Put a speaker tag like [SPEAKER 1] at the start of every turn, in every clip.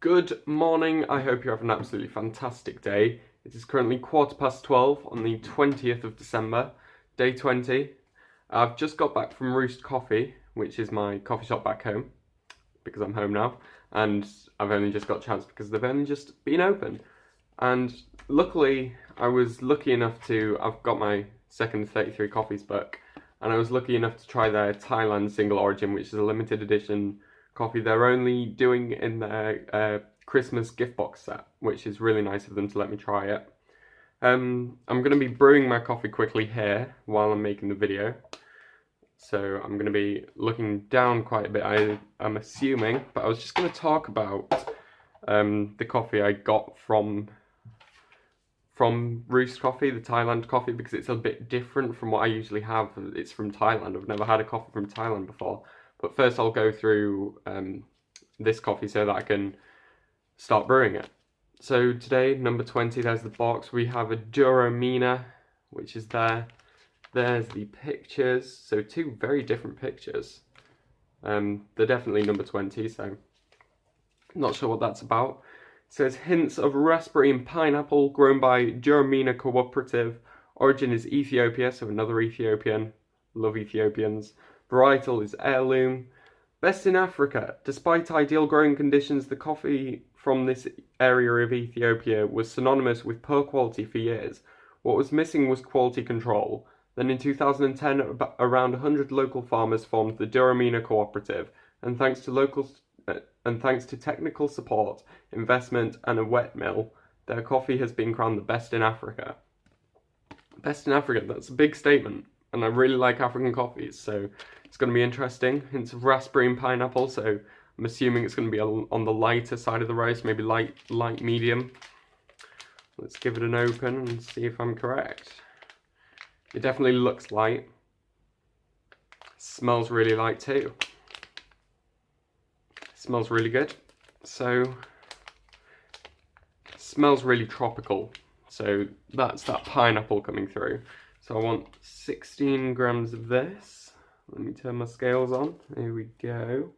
[SPEAKER 1] Good morning, I hope you have an absolutely fantastic day. It is currently 12:15 on the 20th of December, day 20. I've just got back from Roost Coffee, which is my coffee shop back home, because I'm home now, and I've only just got a chance because they've only just been open. And luckily, I was lucky enough to, I've got my second 33 Coffees book, and I was lucky enough to try their Thailand single origin, which is a limited edition coffee they're only doing in their Christmas gift box set, which is really nice of them to let me try it. I'm going to be brewing my coffee quickly here while I'm making the video. So I'm going to be looking down quite a bit, I'm assuming, but I was just going to talk about the coffee I got from Roost Coffee, the Thailand coffee, because it's a bit different from what I usually have. It's from Thailand. I've never had a coffee from Thailand before. But first I'll go through this coffee so that I can start brewing it. So today, number 20, there's the box. We have a Duromina, which is there. There's the pictures. So two very different pictures. They're definitely number 20, so not sure what that's about. It says hints of raspberry and pineapple grown by Duromina Cooperative. Origin is Ethiopia, so another Ethiopian. Love Ethiopians. Varietal is heirloom. Best in Africa. Despite ideal growing conditions, the coffee from this area of Ethiopia was synonymous with poor quality for years. What was missing was quality control. Then in 2010, around 100 local farmers formed the Duromina Cooperative, and thanks to technical support, investment, and a wet mill, their coffee has been crowned the best in Africa. Best in Africa, that's a big statement, and I really like African coffees, so it's going to be interesting. Hints of raspberry and pineapple, so I'm assuming it's going to be on the lighter side of the roast, maybe light medium. Let's give it an open and see if I'm correct. It definitely looks light. Smells really light too. Smells really good. So, smells really tropical. So that's that pineapple coming through. So I want 16 grams of this. Let me turn my scales on. Here we go.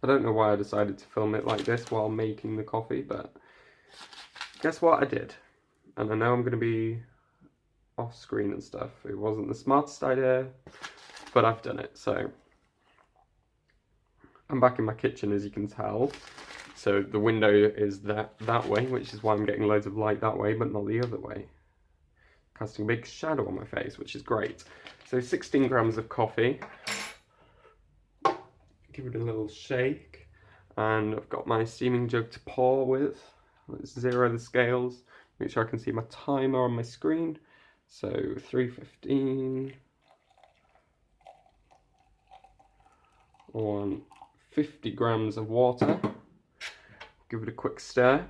[SPEAKER 1] I don't know why I decided to film it like this while making the coffee, but guess what I did? And I know I'm going to be off screen and stuff. It wasn't the smartest idea, but I've done it. So I'm back in my kitchen, as you can tell. So the window is that way, which is why I'm getting loads of light that way, but not the other way. Casting a big shadow on my face, which is great. So 16 grams of coffee. Give it a little shake. And I've got my steaming jug to pour with. Let's zero the scales. Make sure I can see my timer on my screen. So 3:15. On 50 grams of water. Give it a quick stir.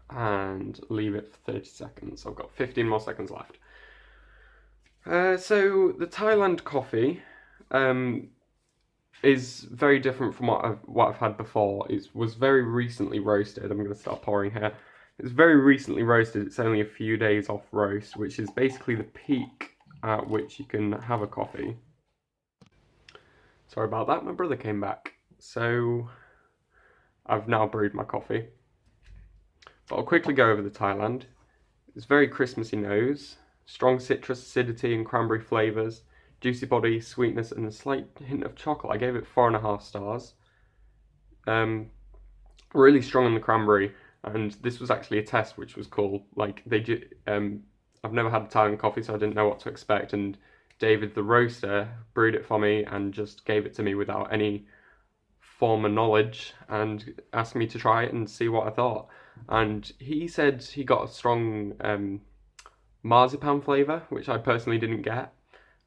[SPEAKER 1] And leave it for 30 seconds. So I've got 15 more seconds left. So the Thailand coffee is very different from what I've had before. It was very recently roasted. I'm going to start pouring here. It's very recently roasted. It's only a few days off roast, which is basically the peak at which you can have a coffee. Sorry about that, my brother came back. So I've now brewed my coffee. But I'll quickly go over the Thailand. It's very Christmassy nose, strong citrus acidity and cranberry flavours, juicy body, sweetness and a slight hint of chocolate. I gave it 4.5 stars. Really strong on the cranberry, and this was actually a test, which was cool. Like I've never had Thailand coffee, so I didn't know what to expect, and David the roaster brewed it for me and just gave it to me without any former knowledge and asked me to try it and see what I thought. And he said he got a strong marzipan flavour, which I personally didn't get.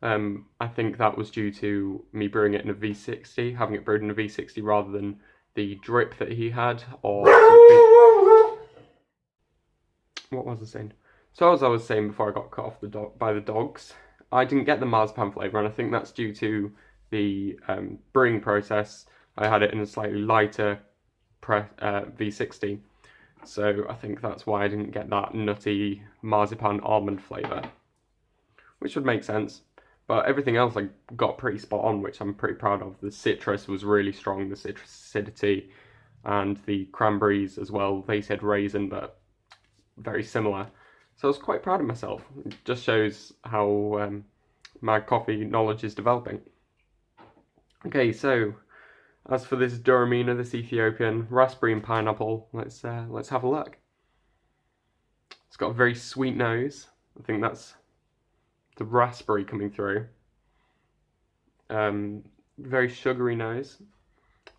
[SPEAKER 1] I think that was due to me brewing it in a V60, having it brewed in a V60 rather than the drip that he had, or something. What was I saying? So as I was saying before I got cut off by the dogs, I didn't get the marzipan flavour, and I think that's due to the brewing process. I had it in a slightly lighter V60, So I think that's why I didn't get that nutty marzipan almond flavour, which would make sense. But everything else I got pretty spot on, which I'm pretty proud of. The citrus was really strong, the citrus acidity, and the cranberries as well. They said raisin, but very similar. So I was quite proud of myself. It just shows how my coffee knowledge is developing. Okay, so as for this Duramina, this Ethiopian, raspberry and pineapple, let's have a look. It's got a very sweet nose. I think that's the raspberry coming through. Very sugary nose.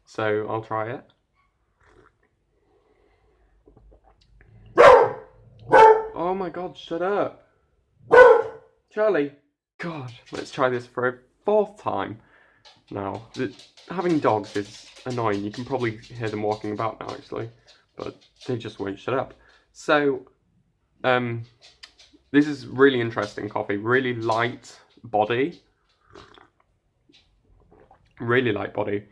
[SPEAKER 1] So I'll try it. Oh my god, shut up. Charlie. God, let's try this for a 4th time. Now, having dogs is annoying. You can probably hear them walking about now, actually. But they just won't shut up. So, this is really interesting coffee. Really light body. Really light body.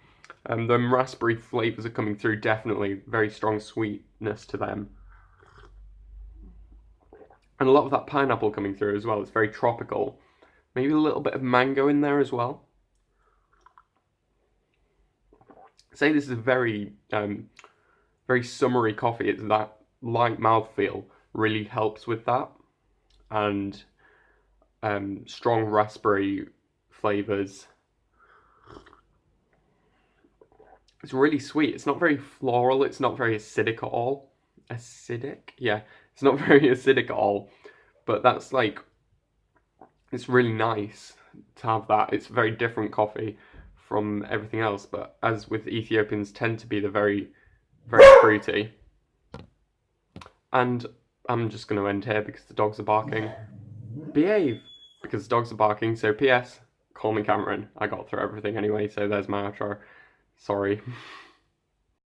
[SPEAKER 1] The raspberry flavours are coming through, definitely. Very strong sweetness to them. And a lot of that pineapple coming through as well. It's very tropical. Maybe a little bit of mango in there as well. I'd say this is a very, very summery coffee. It's that light mouthfeel really helps with that. And strong raspberry flavours. It's really sweet. It's not very floral. It's not very acidic at all. Acidic? Yeah. It's not very acidic at all. But that's like, it's really nice to have that. It's a very different coffee from everything else. But as with Ethiopians, tend to be the very, very fruity. And I'm just going to end here because the dogs are barking. Behave! Because the dogs are barking. So P.S. Call me Cameron. I got through everything anyway, so there's my outro. Sorry.